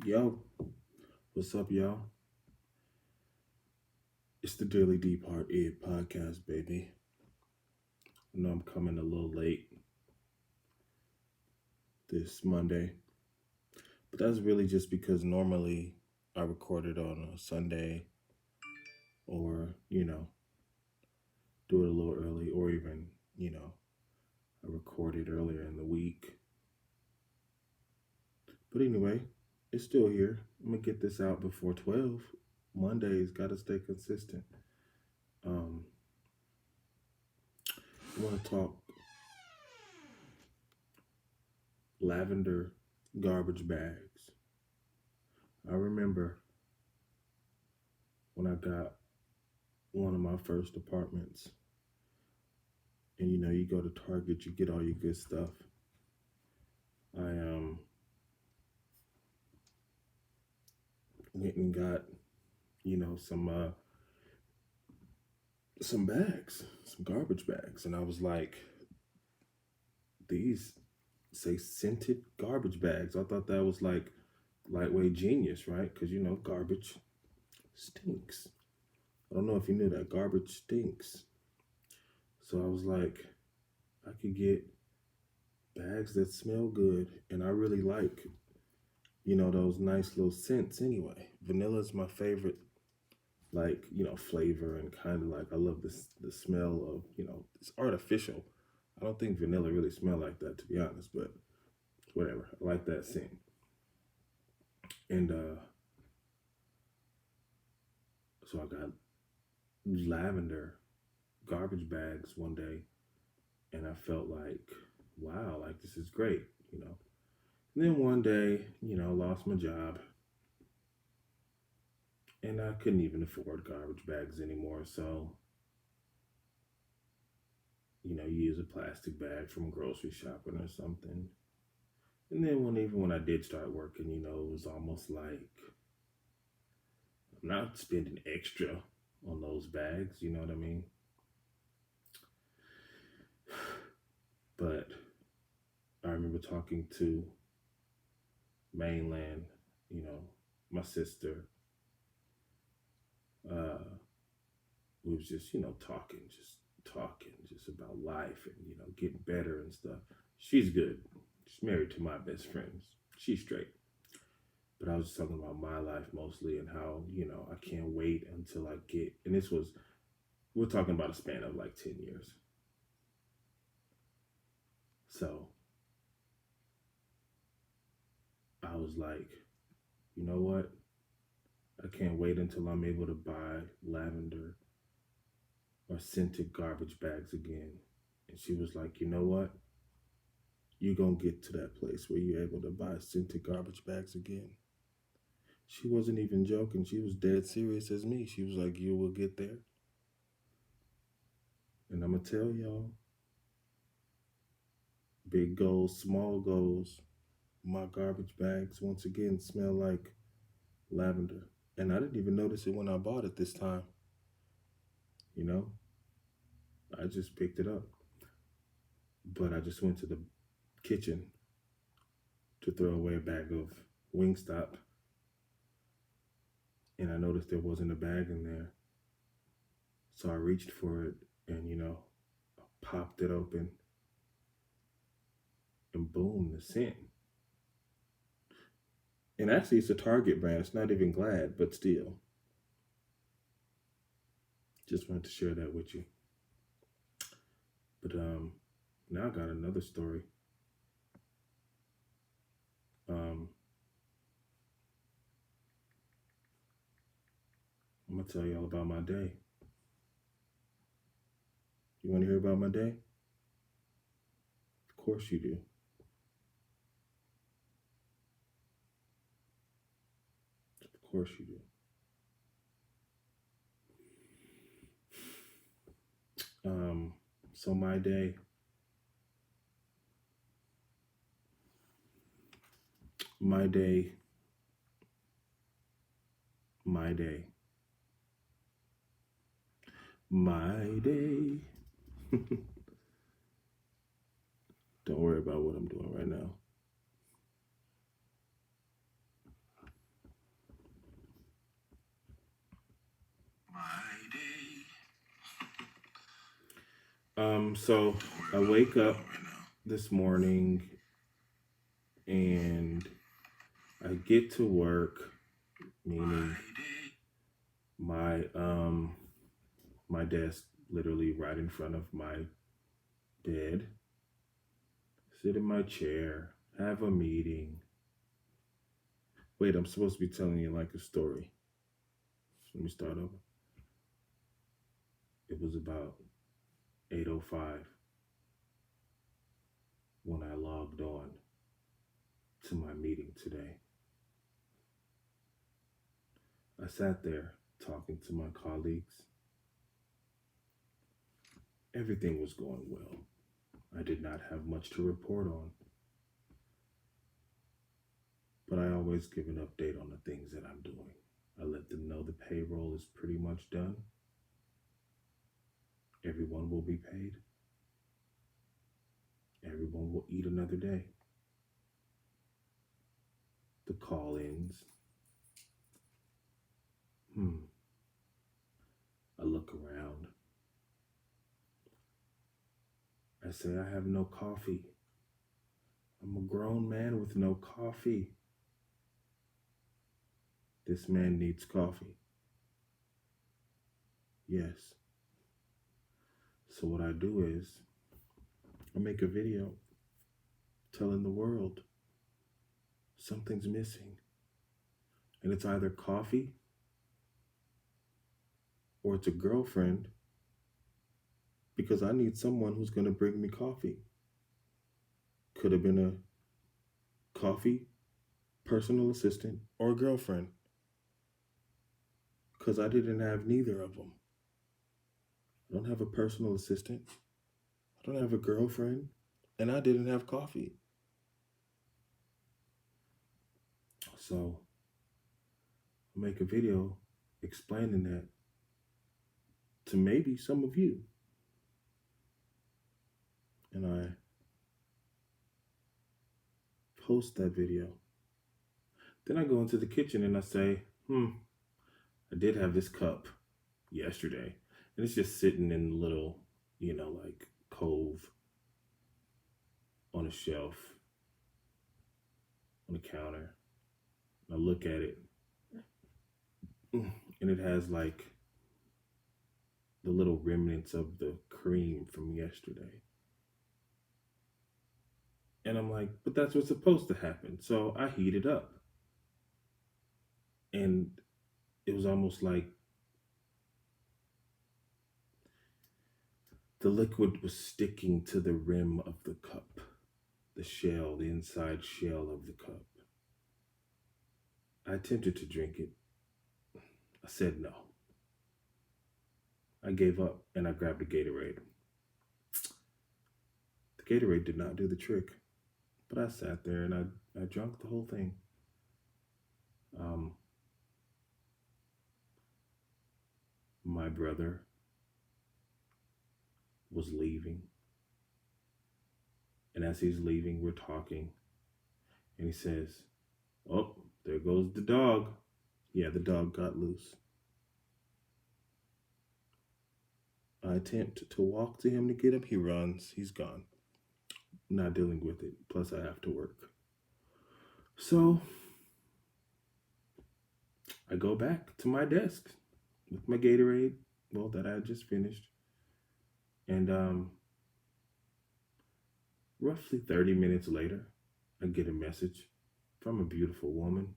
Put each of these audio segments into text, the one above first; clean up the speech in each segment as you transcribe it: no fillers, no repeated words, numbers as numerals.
Yo, what's up, y'all? It's the Daily Deep Heart Ed podcast, baby. I know I'm coming a little late this Monday, but that's really just because normally I record it on a Sunday or, do it a little early or even, I record it earlier in the week. But anyway, it's still here. I'm going to get this out before 12. Monday's got to stay consistent. Um, I want to talk lavender garbage bags. I remember when I got one of my first apartments, and you go to Target, you get all your good stuff. I went and got some bags, some garbage bags, and I was like, these say scented garbage bags. I thought that was like lightweight genius, right? Because garbage stinks. I don't know if you knew that garbage stinks. So I was like, I could get bags that smell good, and I really like those nice little scents anyway. Vanilla is my favorite, like, flavor, and kind of like I love the smell of, it's artificial. I don't think vanilla really smell like that, to be honest, but whatever. I like that scent. And so I got lavender garbage bags one day, and I felt like, wow, like this is great. And then one day, lost my job, and I couldn't even afford garbage bags anymore. So, you use a plastic bag from grocery shopping or something. And then even when I did start working, it was almost like I'm not spending extra on those bags, you know what I mean? But I remember talking to mainland, my sister. We was just, talking just about life and, getting better and stuff. She's good. She's married to my best friends. She's straight. But I was just talking about my life mostly and how, I can't wait until I get, and we're talking about a span of like 10 years. So I was like, you know what? I can't wait until I'm able to buy lavender or scented garbage bags again. And she was like, you know what? You're going to get to that place where you're able to buy scented garbage bags again. She wasn't even joking. She was dead serious as me. She was like, you will get there. And I'm going to tell y'all, big goals, small goals, my garbage bags once again smell like lavender. And I didn't even notice it when I bought it this time. I just picked it up. But I just went to the kitchen to throw away a bag of Wingstop. And I noticed there wasn't a bag in there. So I reached for it and, popped it open. And boom, the scent. And actually, it's a Target brand. It's not even Glad, but still. Just wanted to share that with you. But now I got another story. I'm gonna tell y'all about my day. You want to hear about my day? Of course you do. Of course you do. So my day, my day, my day, my day. Don't worry about what I'm doing right now. So I wake up this morning and I get to work, meaning my my desk literally right in front of my bed, sit in my chair, have a meeting. Wait, I'm supposed to be telling you like a story. So let me start over. It was about 8:05 when I logged on to my meeting today. I sat there talking to my colleagues. Everything was going well. I did not have much to report on, but I always give an update on the things that I'm doing. I let them know the payroll is pretty much done. Everyone will be paid. Everyone will eat another day. The call ins. Hmm. I look around. I say, I have no coffee. I'm a grown man with no coffee. This man needs coffee. Yes. So what I do is I make a video telling the world something's missing. And it's either coffee or it's a girlfriend because I need someone who's going to bring me coffee. Could have been a coffee, personal assistant, or a girlfriend because I didn't have neither of them. I don't have a personal assistant. I don't have a girlfriend. And I didn't have coffee. So I make a video explaining that to maybe some of you. And I post that video. Then I go into the kitchen and I say, I did have this cup yesterday. And it's just sitting in a little, like cove on a shelf on the counter. I look at it and it has like the little remnants of the cream from yesterday. And I'm like, but that's what's supposed to happen. So I heat it up. And it was almost like the liquid was sticking to the rim of the cup, the inside shell of the cup. I attempted to drink it. I said no. I gave up and I grabbed a Gatorade. The Gatorade did not do the trick, but I sat there and I drank the whole thing. My brother was leaving. And as he's leaving, we're talking. And he says, "Oh, there goes the dog." Yeah, the dog got loose. I attempt to walk to him to get him. He runs. He's gone. Not dealing with it. Plus, I have to work. So I go back to my desk with my Gatorade, well, that I had just finished. And roughly 30 minutes later, I get a message from a beautiful woman.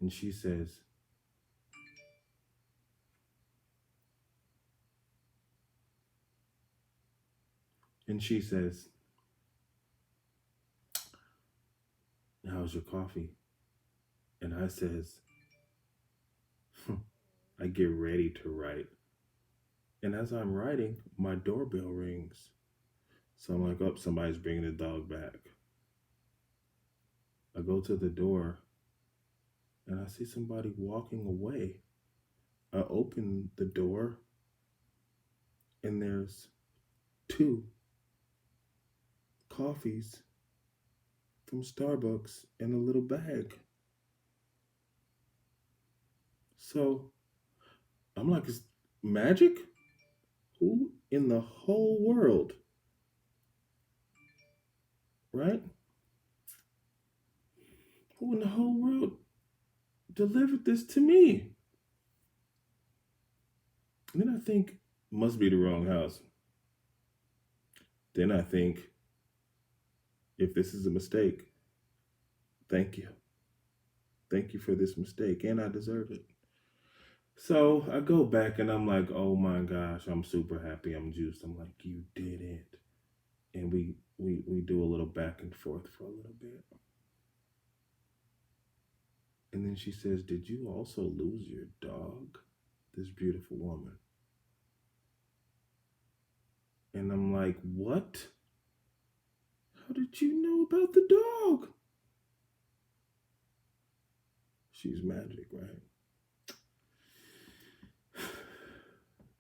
And she says, "How's your coffee?" And I says, I get ready to write. And as I'm writing, my doorbell rings. So I'm like, oh, somebody's bringing the dog back. I go to the door and I see somebody walking away. I open the door and there's two coffees from Starbucks in a little bag. So I'm like, is magic? Who in the whole world, right? Who in the whole world delivered this to me? And then I think, must be the wrong house. Then I think, if this is a mistake, thank you. Thank you for this mistake, and I deserve it. So I go back and I'm like, oh my gosh, I'm super happy. I'm juiced. I'm like, you did it. And we do a little back and forth for a little bit. And then she says, did you also lose your dog? This beautiful woman. And I'm like, what? How did you know about the dog? She's magic, right?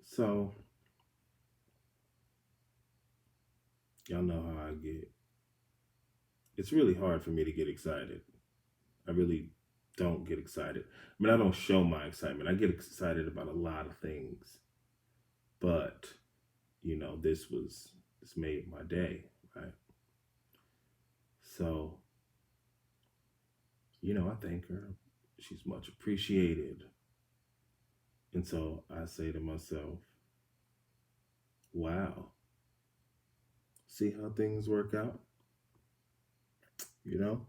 So, y'all know how I get. It's really hard for me to get excited. I really don't get excited. I mean, I don't show my excitement. I get excited about a lot of things. But, this made my day, right? So, I thank her. She's much appreciated. And so I say to myself, wow, see how things work out, you know?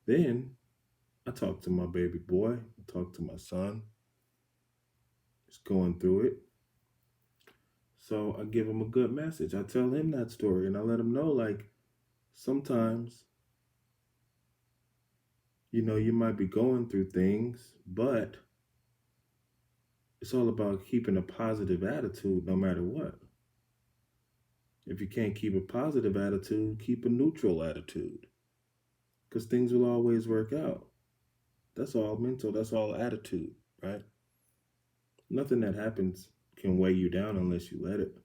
Then I talk to my baby boy, I talk to my son. He's going through it. So I give him a good message. I tell him that story and I let him know, like, sometimes, you might be going through things, but it's all about keeping a positive attitude no matter what. If you can't keep a positive attitude, keep a neutral attitude because things will always work out. That's all mental, that's all attitude, right? Nothing that happens can weigh you down unless you let it.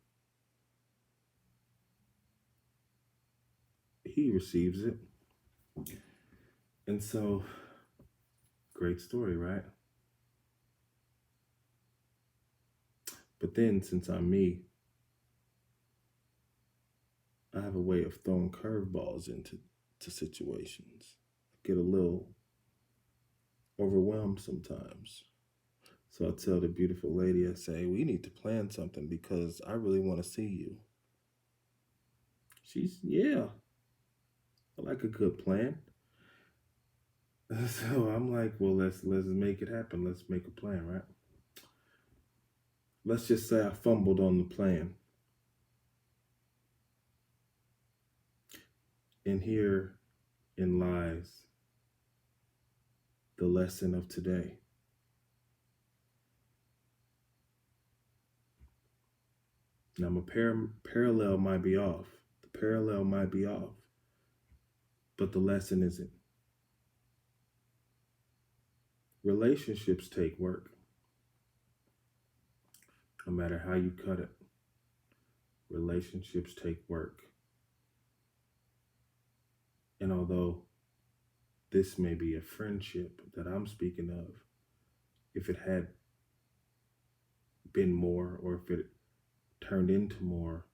He receives it. And so, great story, right? But then, since I'm me, I have a way of throwing curveballs into situations. I get a little overwhelmed sometimes. So I tell the beautiful lady, I say, we need to plan something because I really want to see you. Yeah, I like a good plan. So I'm like, well, let's make it happen. Let's make a plan, right? Let's just say I fumbled on the plan. And here in lies the lesson of today. Now, my parallel might be off. The parallel might be off, but the lesson isn't. Relationships take work, no matter how you cut it. Relationships take work. And although this may be a friendship that I'm speaking of, if it had been more or if it turned into more,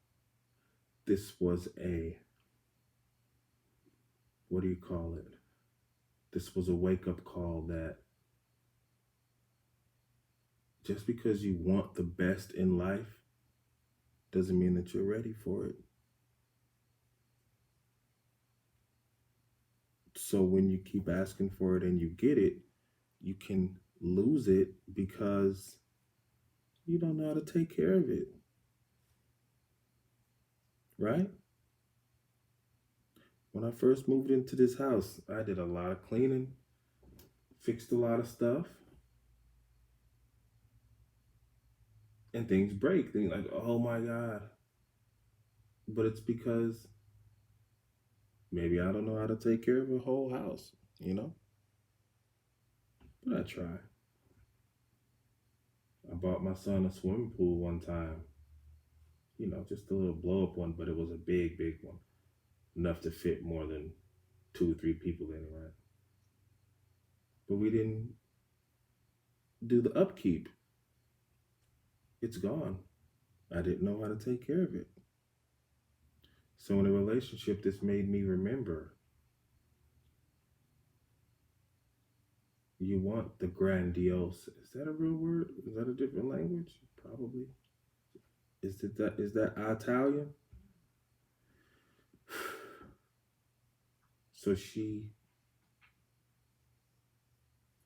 this was what do you call it? This was a wake up call that just because you want the best in life doesn't mean that you're ready for it. So when you keep asking for it and you get it, you can lose it because you don't know how to take care of it. Right? When I first moved into this house, I did a lot of cleaning, fixed a lot of stuff, and things break. Things like, oh my God. But it's because maybe I don't know how to take care of a whole house, you know? But I try. I bought my son a swimming pool one time, just a little blow up one, but it was a big, big one, enough to fit more than 2 or 3 people in it, right? But we didn't do the upkeep. it's gone. I didn't know how to take care of it. So in a relationship, this made me remember you want the grandiose. Is that a real word? Is that a different language? Probably. Is that Italian? So she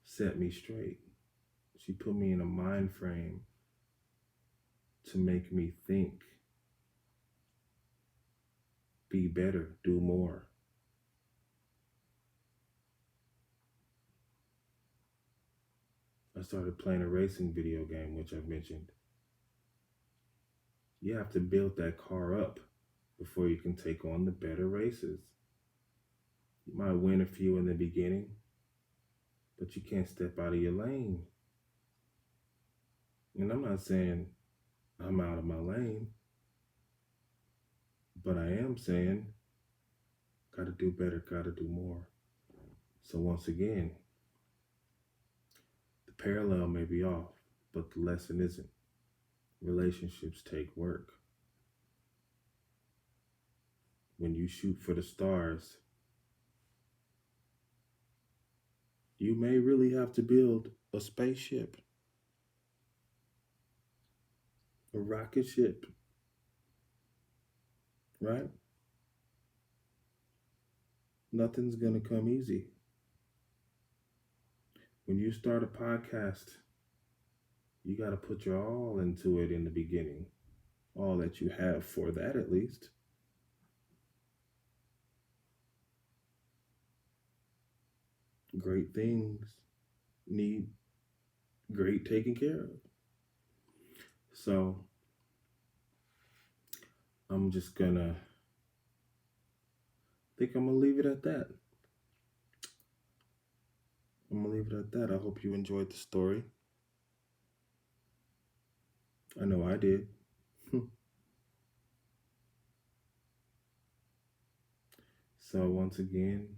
set me straight. She put me in a mind frame to make me think, be better, do more. I started playing a racing video game, which I've mentioned. You have to build that car up before you can take on the better races. You might win a few in the beginning, but you can't step out of your lane. And I'm not saying I'm out of my lane, but I am saying gotta do better, gotta do more. So once again, the parallel may be off, but the lesson isn't. Relationships take work. When you shoot for the stars, you may really have to build a spaceship, a rocket ship, right? Nothing's gonna come easy. When you start a podcast, you got to put your all into it in the beginning, all that you have for that at least. Great things need great taken care of. So I'm just gonna think I'm gonna leave it at that. I'm gonna leave it at that. I hope you enjoyed the story. I know I did. So once again,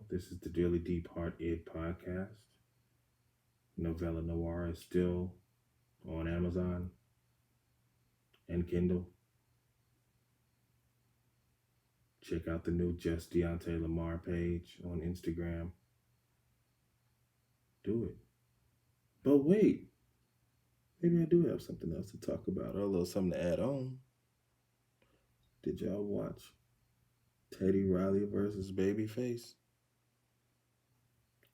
this is the Daily Deep Heart Id podcast. Novella Noir is still on Amazon and Kindle. Check out the new Just Deontay Lamar page on Instagram. Do it. But wait, maybe I do have something else to talk about, or a little something to add on. Did y'all watch Teddy Riley versus Babyface?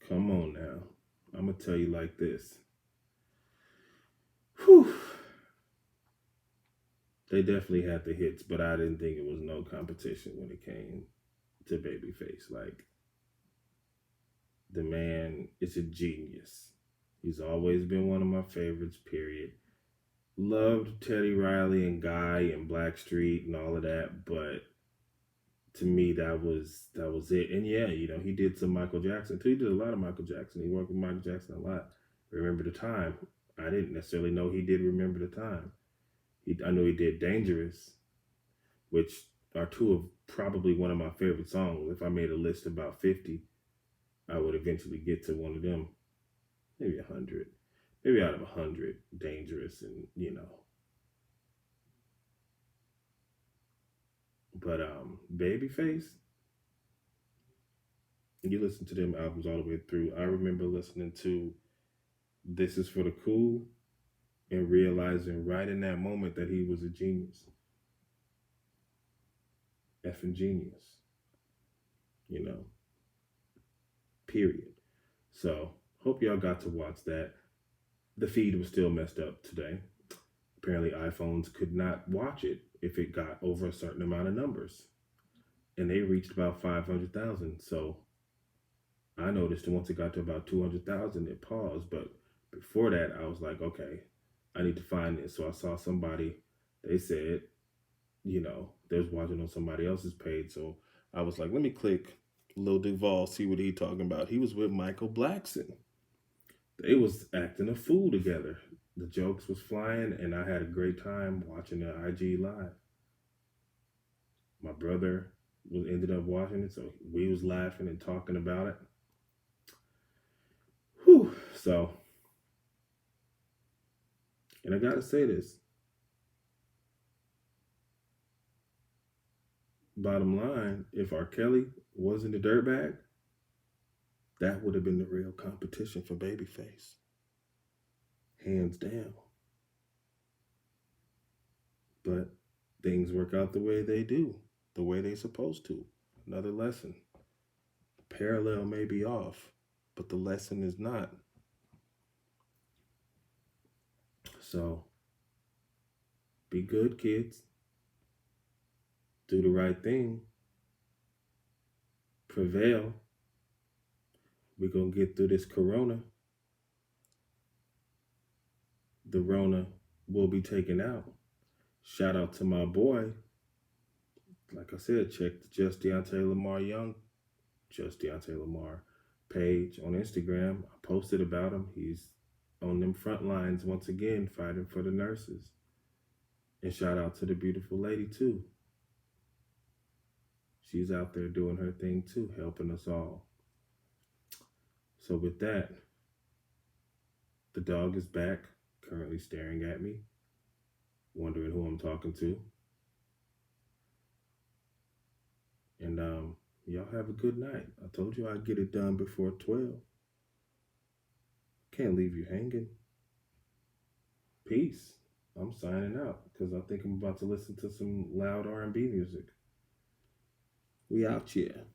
Come on now. I'm going to tell you like this. Whew. They definitely had the hits, but I didn't think it was no competition when it came to Babyface. Like, the man is a genius. He's always been one of my favorites, period. Loved Teddy Riley and Guy and Blackstreet and all of that, but to me that was it. And yeah, he did some Michael Jackson too. He did a lot of Michael Jackson. He worked with Michael Jackson a lot. Remember the Time. I didn't necessarily know he did Remember the Time. I know he did Dangerous, which are two of probably one of my favorite songs. If I made a list about 50, I would eventually get to one of them. Maybe 100. Maybe out of 100, Dangerous and, But Babyface, you listen to them albums all the way through. I remember listening to This Is for the Cool and realizing right in that moment that he was a genius. Effing genius. Period. So, hope y'all got to watch that. The feed was still messed up today. Apparently, iPhones could not watch it if it got over a certain amount of numbers. And they reached about 500,000. So, I noticed once it got to about 200,000, it paused. But before that, I was like, okay, I need to find this. So I saw somebody, they said, they was watching on somebody else's page. So I was like, let me click Lil Duval, see what he talking about. He was with Michael Blackson. They was acting a fool together. The jokes was flying, and I had a great time watching the IG live. My brother ended up watching it, so we was laughing and talking about it. Whew. So And I gotta say this. Bottom line, if R. Kelly wasn't a dirtbag, that would have been the real competition for Babyface. Hands down. But things work out the way they do, the way they supposed to. Another lesson. Parallel may be off, but the lesson is not. So be good, kids. Do the right thing. Prevail. We're going to get through this corona. The Rona will be taken out. Shout out to my boy. Like I said, check the Just Deontay Lamar Young, Just Deontay Lamar page on Instagram. I posted about him. He's on them front lines once again, fighting for the nurses. And shout out to the beautiful lady too. She's out there doing her thing too, helping us all. So with that, the dog is back, currently staring at me, wondering who I'm talking to. And y'all have a good night. I told you I'd get it done before 12. Can't leave you hanging. Peace. I'm signing out because I think I'm about to listen to some loud R&B music. We out here.